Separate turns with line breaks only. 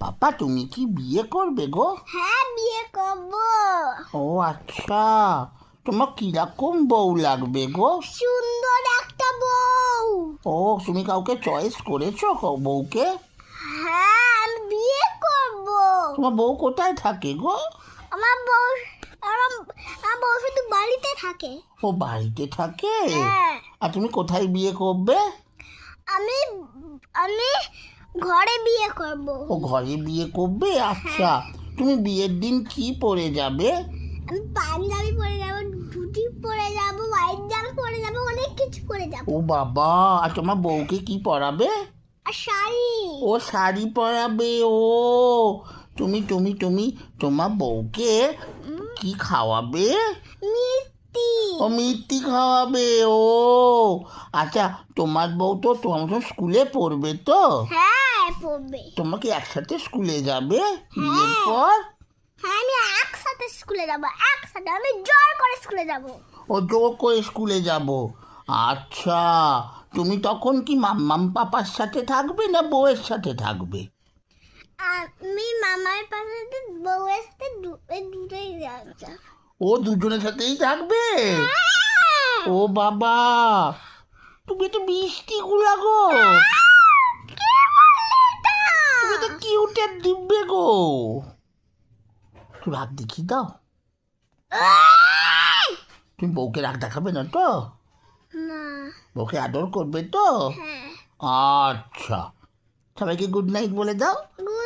পাপা তুমি কি বিয়ে করবে গো?
হ্যাঁ, বিয়ে করব।
ও আচ্ছা, তোমার কিরকম বউ লাগবে গো?
সুন্দর একটা বউ।
ও তুমি কাউকে চয়েস করেছো বউকে?
হ্যাঁ, আমি বিয়ে করব।
তোমার বউ কোথায় থাকে গো?
আমার বউ আমার বউ শুধু বাড়িতে থাকে।
ও বাড়িতে থাকে?
হ্যাঁ,
আর তুমি কোথায় বিয়ে করবে?
আমি আমি ঘরে বিয়ে করব।
ও ঘরে বিয়ে করবে? আচ্ছা, তুমি বিয়ের দিন কি পরে যাবে?
আমি পাঞ্জাবি পরে যাব, ধুতি পরে যাব, হোয়াইট জামা পরে যাব, অনেক কিছু পরে যাব।
ও বাবা, আর তোমার বউকে কি পরাবে?
আর শাড়ি।
ও শাড়ি পরাবে। ও তুমি তুমি তুমি তোমার বউকে কি খাওয়াবে?
মিষ্টি।
ও মিষ্টি খাওয়াবে। ও আচ্ছা, তোমার বউ তো তোমার মতন স্কুলে পড়বে তো?
হ্যাঁ, পড়বে।
তোমাকে একসাথে স্কুলে যাবে বিয়ের পর?
হ্যাঁ, আমি একসাথে স্কুলে যাব, একসাথে আমি জোর করে স্কুলে যাব।
ও জোর করে স্কুলে যাব। আচ্ছা, তুমি তখন কি মাম্মাম পাপার সাথে থাকবে না বউয়ের সাথে থাকবে?
আমি মামার পাশে বউয়ের সাথে দুটোই যাব।
ও দুজনের সাথেই থাকবে? ও বাবা, তুমি তো মিষ্টি গুলা গো, তুমি তো কিউটের দিব্যে গো। তুই রাগ দেখি দাও। তুমি বউকে রাগ দেখাবে না তো?
না।
বউকে আদর করবে তো?
হ্যাঁ।
আচ্ছা, সবাইকে গুড নাইট বলে দাও।
গুড